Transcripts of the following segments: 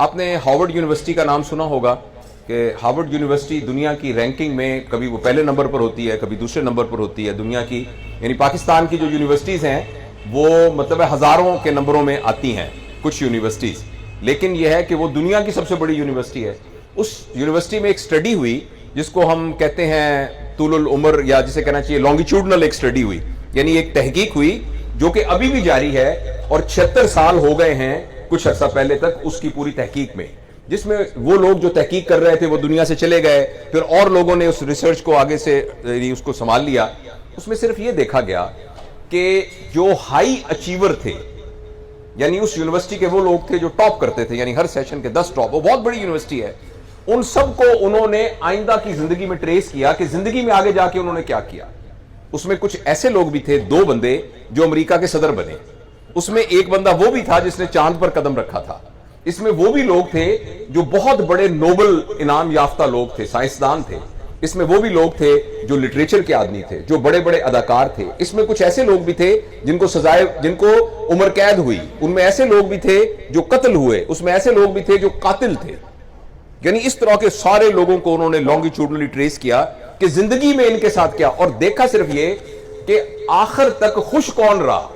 آپ نے Harvard university کا نام سنا ہوگا کہ ہارورڈ یونیورسٹی دنیا کی رینکنگ میں کبھی وہ پہلے نمبر پر ہوتی ہے، کبھی دوسرے نمبر پر ہوتی ہے دنیا کی، یعنی پاکستان کی جو یونیورسٹیز ہیں وہ مطلب ہزاروں کے نمبروں میں آتی ہیں کچھ یونیورسٹیز، لیکن یہ ہے کہ وہ دنیا کی سب سے بڑی یونیورسٹی ہے۔ اس یونیورسٹی میں ایک سٹڈی ہوئی جس کو ہم کہتے ہیں طول العمر، یا جسے کہنا چاہیے لانگیٹیوڈنل ایک سٹڈی ہوئی، یعنی ایک تحقیق ہوئی جو کہ ابھی بھی جاری ہے، اور 76 سال ہو گئے ہیں کچھ عرصہ پہلے تک اس کی پوری تحقیق میں، جس میں وہ لوگ جو تحقیق کر رہے تھے وہ دنیا سے چلے گئے، پھر اور لوگوں نے اس ریسرچ کو آگے سے اس کو سنبھال لیا۔ اس میں صرف یہ دیکھا گیا کہ جو ہائی اچیور تھے، یعنی اس یونیورسٹی کے وہ لوگ تھے جو ٹاپ کرتے تھے، یعنی ہر سیشن کے 10 ٹاپ، وہ بہت بڑی یونیورسٹی ہے، ان سب کو انہوں نے آئندہ کی زندگی میں ٹریس کیا کہ زندگی میں آگے جا کے انہوں نے کیا کیا۔ اس میں کچھ ایسے لوگ بھی تھے، 2 بندے جو امریکہ کے صدر بنے، اس میں ایک بندہ وہ بھی تھا جس نے چاند پر قدم رکھا تھا، اس میں وہ بھی لوگ تھے جو بہت بڑے نوبل انعام یافتہ لوگ تھے، سائنسدان تھے، اس میں وہ بھی لوگ تھے جو لٹریچر کے آدمی تھے، جو بڑے بڑے اداکار تھے، اس میں کچھ ایسے لوگ بھی تھے جن کو سزائے، جن کو عمر قید ہوئی، ان میں ایسے لوگ بھی تھے جو قتل ہوئے، اس میں ایسے لوگ بھی تھے جو قاتل تھے، یعنی اس طرح کے سارے لوگوں کو انہوں نے لانگیٹیوڈنلی ٹریس کیا کہ زندگی میں ان کے ساتھ کیا، اور دیکھا صرف یہ کہ آخر تک خوش کون رہا،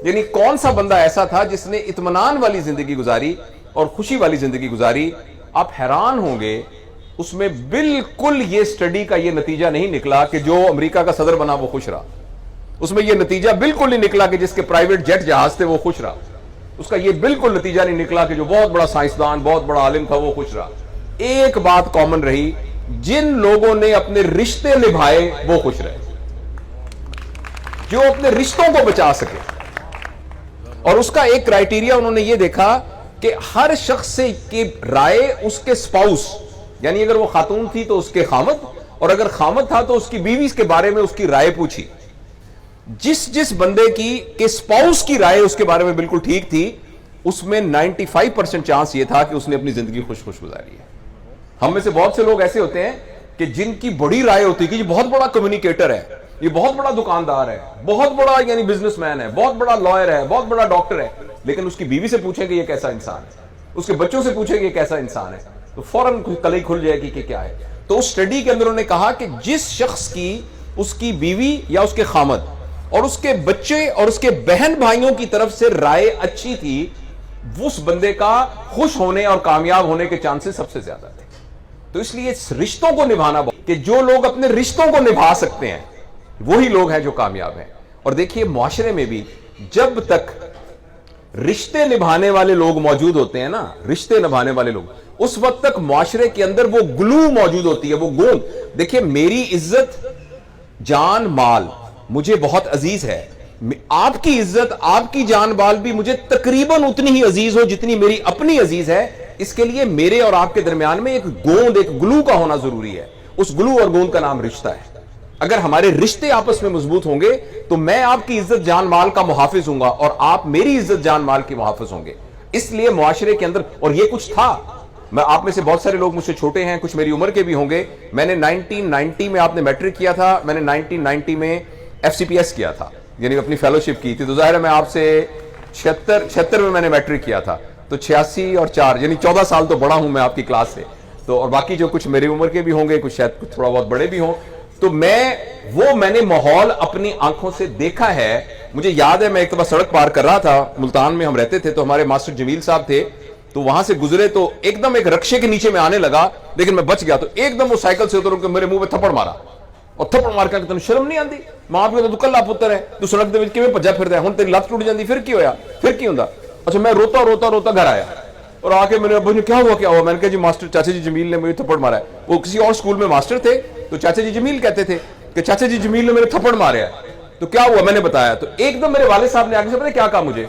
یعنی کون سا بندہ ایسا تھا جس نے اطمینان والی زندگی گزاری اور خوشی والی زندگی گزاری۔ آپ حیران ہوں گے، اس میں بالکل یہ سٹڈی کا یہ نتیجہ نہیں نکلا کہ جو امریکہ کا صدر بنا وہ خوش رہا، اس میں یہ نتیجہ بالکل نہیں نکلا کہ جس کے پرائیویٹ جیٹ جہاز تھے وہ خوش رہا، اس کا یہ بالکل نتیجہ نہیں نکلا کہ جو بہت بڑا سائنسدان، بہت بڑا عالم تھا وہ خوش رہا۔ ایک بات کامن رہی، جن لوگوں نے اپنے رشتے نبھائے وہ خوش رہے، جو اپنے رشتوں کو بچا سکے، اور اس کا ایک کرائیٹیریا انہوں نے یہ دیکھا کہ ہر شخص سے کی رائے اس کے سپاؤس، یعنی اگر وہ خاتون تھی تو اس کے خامد، اور اگر خامد تھا تو اس کی بیوی کے بارے میں اس کی رائے پوچھی۔ جس بندے کی کہ سپاؤس کی رائے اس کے بارے میں بالکل ٹھیک تھی، اس میں 95% چانس یہ تھا کہ اس نے اپنی زندگی خوش گزاری ہے۔ ہم میں سے بہت سے لوگ ایسے ہوتے ہیں کہ جن کی بڑی رائے ہوتی ہے کہ یہ بہت بڑا کمیونیکیٹر ہے، یہ بہت بڑا دکاندار ہے، بہت بڑا یعنی بزنس مین ہے، بہت بڑا لائر ہے، بہت بڑا ڈاکٹر ہے، لیکن اس کی بیوی سے پوچھیں کہ یہ کیسا انسان ہے، اس کے بچوں سے پوچھیں کہ یہ کیسا انسان ہے، تو فوراً کلئی کھل جائے گی کہ کیا ہے۔ تو اس سٹڈی کے اندر انہوں نے کہا کہ جس شخص کی اس کی بیوی یا اس کے خامد اور اس کے بچے اور اس کے بہن بھائیوں کی طرف سے رائے اچھی تھی، اس بندے کا خوش ہونے اور کامیاب ہونے کے چانسز سب سے زیادہ تھے۔ تو اس لیے رشتوں کو نبھانا کہ جو لوگ اپنے رشتوں کو نبھا سکتے ہیں وہی لوگ ہیں جو کامیاب ہیں۔ اور دیکھیے معاشرے میں بھی جب تک رشتے نبھانے والے لوگ موجود ہوتے ہیں نا، رشتے نبھانے والے لوگ، اس وقت تک معاشرے کے اندر وہ گلو موجود ہوتی ہے، وہ گوند۔ دیکھیے میری عزت، جان مال مجھے بہت عزیز ہے، آپ کی عزت، آپ کی جان مال بھی مجھے تقریباً اتنی ہی عزیز ہو جتنی میری اپنی عزیز ہے۔ اس کے لیے میرے اور آپ کے درمیان میں ایک گوند، ایک گلو کا ہونا ضروری ہے۔ اس گلو اور گوند کا نام رشتہ ہے۔ اگر ہمارے رشتے آپس میں مضبوط ہوں گے تو میں آپ کی عزت جان مال کا محافظ ہوں گا اور آپ میری عزت جان مال کی محافظ ہوں گے۔ اس لیے معاشرے کے اندر، اور یہ کچھ تھا، میں آپ میں سے بہت سارے لوگ مجھ سے چھوٹے ہیں، کچھ میری عمر کے بھی ہوں گے، میں نے 1990 میں، آپ نے میٹرک کیا تھا، میں نے 1990 میں FCPS کیا تھا، یعنی اپنی فیلوشپ کی تھی، تو ظاہر ہے میں آپ سے 76 میں نے میٹرک کیا تھا، تو 86 اور 4 یعنی 14 سال تو بڑا ہوں میں آپ کی کلاس سے، تو اور باقی جو کچھ میری عمر کے بھی ہوں گے، کچھ شاید کچھ تھوڑا بہت بڑے بھی ہوں، تو میں نے ماحول اپنی آنکھوں سے دیکھا ہے۔ مجھے یاد ہے میں ایک دفعہ سڑک پار کر رہا تھا، ملتان میں ہم رہتے تھے، تو ہمارے ماسٹر جمیل صاحب تھے، تو وہاں سے گزرے تو ایک دم ایک رکشے کے نیچے میں آنے لگا، لیکن میں بچ گیا، تو ایک دم وہ سائیکل سے اتر کے میرے منہ پہ تھپڑ مارا، اور تھپڑ مار کے تمہیں شرم نہیں آتی؟ ماں پیو تو کلا پتر ہے، تو سڑک دے وچ کیویں بھجا پھردا ہے، ہن تیری لت ٹوٹ جاندی، پھر کی ہویا، پھر کی ہوندا؟ اچھا میں روتا گھر آیا، اور آ کے میرے ابو نے کیا ہوا، میں نے کہا جی ماسٹر چاچا جی جمیل نے مجھے تھپڑ مارا ہے۔ وہ کسی اور اسکول میں ماسٹر تھے، تو چاچا جی جمیل کہتے تھے کہ چاچا جی جمیل نے میرے تھپڑ مارے ہے، تو کیا ہوا، میں نے بتایا، تو ایک دم میرے والد صاحب نے آگے سے پتہ کیا کہا مجھے،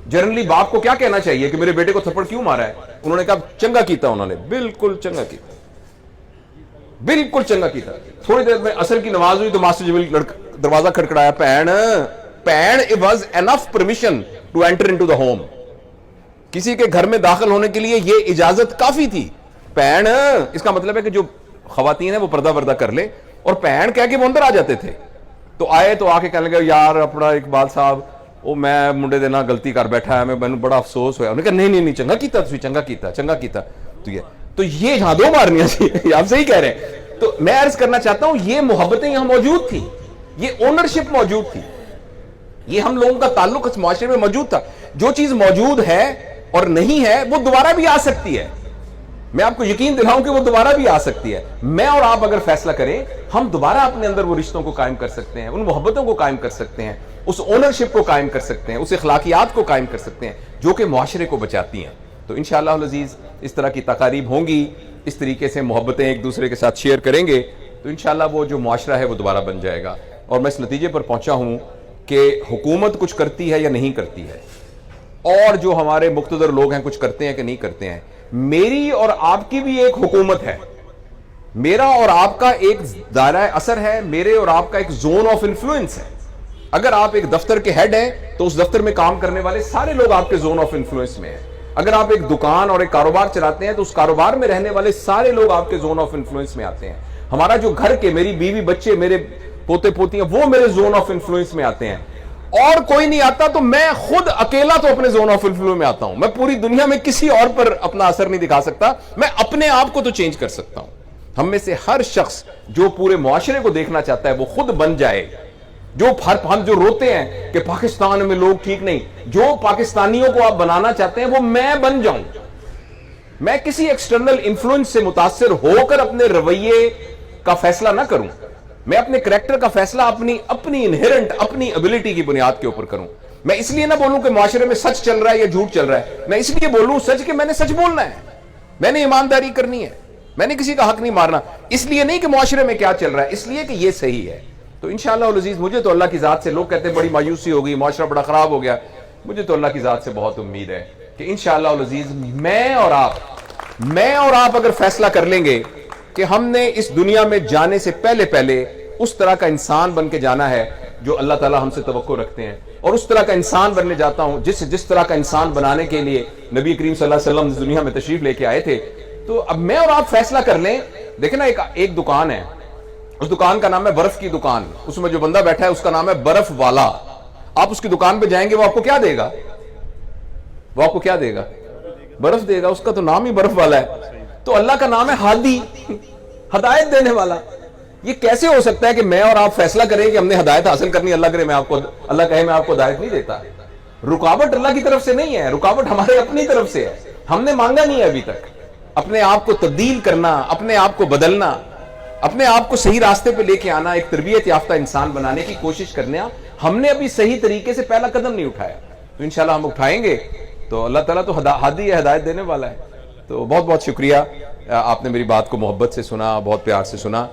جنرلی باپ کو کیا کہنا چاہیے کہ میرے بیٹے کو تھپڑ کیوں مارا ہے؟ انہوں نے کہا چنگا کیتا، انہوں نے بالکل چنگا کیتا، بالکل چنگا کیتا۔ تھوڑی دیر میں عصر کی نماز ہوئی تو ماسٹر جمیل دروازہ کھڑکڑایا، pain it was enough permission to enter into the home، کسی کے گھر میں داخل ہونے کے لیے یہ اجازت کافی تھی۔ پین اس کا مطلب ہے کہ جو خواتین ہیں وہ پردہ وردہ کر لے، اور پین کہہ کے وہ اندر آ جاتے تھے، تو آئے تو آ کے کہنے لگے یار اپنا اقبال صاحب وہ میں منڈے دے نال غلطی کر بیٹھا ہے, میں بڑا افسوس ہویا. انہوں نے کہا نہیں نہیں نہیں, چنگا کیتا تسی, چنگا کیتا. تو یہ یہاں دو مارنیاں سی, آپ صحیح کہہ رہے ہیں. تو میں عرض کرنا چاہتا ہوں یہ محبتیں یہاں موجود تھی, یہ اونرشپ موجود تھی, یہ ہم لوگوں کا تعلق اس معاشرے میں موجود تھا. جو چیز موجود ہے اور نہیں ہے وہ دوبارہ بھی آ سکتی ہے. میں آپ کو یقین دلاؤں کہ وہ دوبارہ بھی آ سکتی ہے. میں اور آپ اگر فیصلہ کریں, ہم دوبارہ اپنے اندر وہ رشتوں کو قائم کر سکتے ہیں, ان محبتوں کو قائم کر سکتے ہیں, اس اونرشپ کو قائم کر سکتے ہیں, اس اخلاقیات کو قائم کر سکتے ہیں جو کہ معاشرے کو بچاتی ہیں. تو انشاءاللہ العزیز اس طرح کی تقاریب ہوں گی, اس طریقے سے محبتیں ایک دوسرے کے ساتھ شیئر کریں گے تو انشاءاللہ وہ جو معاشرہ ہے وہ دوبارہ بن جائے گا. اور میں اس نتیجے پر پہنچا ہوں کہ حکومت کچھ کرتی ہے یا نہیں کرتی ہے, اور جو ہمارے مقتدر لوگ ہیں کچھ کرتے ہیں کہ نہیں کرتے ہیں. میری اور آپ کی بھی ایک حکومت ہے, میرا اور آپ کا ایک دائرہ اثر ہے, میرے اور آپ کا ایک زون آف انفلوئنس ہے. اگر آپ ایک دفتر کے ہیڈ ہیں تو اس دفتر میں کام کرنے والے سارے لوگ آپ کے زون آف انفلوئنس میں ہیں. اگر آپ ایک دکان اور ایک کاروبار چلاتے ہیں تو اس کاروبار میں رہنے والے سارے لوگ آپ کے زون آف انفلوئنس میں آتے ہیں. ہمارا جو گھر کے, میری بیوی بچے, میرے پوتے پوتیاں, وہ میرے زون آف انفلوئنس میں آتے ہیں. اور کوئی نہیں آتا تو میں خود اکیلا تو اپنے زون آف انفلوئنس میں آتا ہوں. میں پوری دنیا میں کسی اور پر اپنا اثر نہیں دکھا سکتا, میں اپنے آپ کو تو چینج کر سکتا ہوں. ہم میں سے ہر شخص جو پورے معاشرے کو دیکھنا چاہتا ہے وہ خود بن جائے. ہم جو روتے ہیں کہ پاکستان میں لوگ ٹھیک نہیں, جو پاکستانیوں کو آپ بنانا چاہتے ہیں وہ میں بن جاؤں. میں کسی ایکسٹرنل انفلوئنس سے متاثر ہو کر اپنے رویے کا فیصلہ نہ کروں. میں اپنے کریکٹر کا فیصلہ اپنی انہیرنٹ, اپنی ایبلٹی کی بنیاد کے اوپر کروں. میں اس لیے نہ بولوں کہ معاشرے میں سچ چل رہا ہے یا جھوٹ چل رہا ہے, میں اس لیے بولوں سچ کہ میں نے سچ بولنا ہے, میں نے ایمانداری کرنی ہے, میں نے کسی کا حق نہیں مارنا. اس لیے نہیں کہ معاشرے میں کیا چل رہا ہے, اس لیے کہ یہ صحیح ہے. تو انشاءاللہ العزیز مجھے تو اللہ کی ذات سے, لوگ کہتے ہیں بڑی مایوسی ہو گئی, معاشرہ بڑا خراب ہو گیا, مجھے تو اللہ کی ذات سے بہت امید ہے کہ انشاءاللہ العزیز میں اور آپ اگر فیصلہ کر لیں گے کہ ہم نے اس دنیا میں جانے سے پہلے اس طرح کا انسان بن کے جانا ہے جو اللہ تعالی ہم سے توقع رکھتے ہیں, اور اس طرح کا انسان بننے جاتا ہوں جس طرح کا انسان بنانے کے لیے نبی کریم صلی اللہ علیہ وسلم اس دنیا میں تشریف لے کے آئے تھے. تو اب میں اور آپ فیصلہ کر لیں. دیکھیں نا, ایک دکان ہے, اس دکان کا نام ہے برف کی دکان, اس میں جو بندہ بیٹھا ہے اس کا نام ہے برف والا. آپ اس کی دکان پہ جائیں گے, وہ آپ کو کیا دے گا؟ برف دے گا. اس کا تو نام ہی برف والا ہے. تو اللہ کا نام ہے ہادی, ہدایت دینے والا. یہ کیسے ہو سکتا ہے کہ میں اور آپ فیصلہ کریں کہ ہم نے ہدایت حاصل کرنی, اللہ کہے میں آپ کو ہدایت نہیں دیتا. رکاوٹ اللہ کی طرف سے نہیں ہے, رکاوٹ ہمارے اپنی طرف سے ہے. ہم نے مانگا نہیں ہے ابھی تک. اپنے آپ کو تبدیل کرنا, اپنے آپ کو بدلنا, اپنے آپ کو صحیح راستے پہ لے کے آنا, ایک تربیت یافتہ انسان بنانے کی کوشش کرنا, ہم نے ابھی صحیح طریقے سے پہلا قدم نہیں اٹھایا. تو انشاءاللہ ہم اٹھائیں گے. تو اللہ تعالیٰ تو ہادی ہے, ہدایت دینے والا ہے. تو بہت بہت شکریہ, آپ نے میری بات کو محبت سے سنا, بہت پیار سے سنا.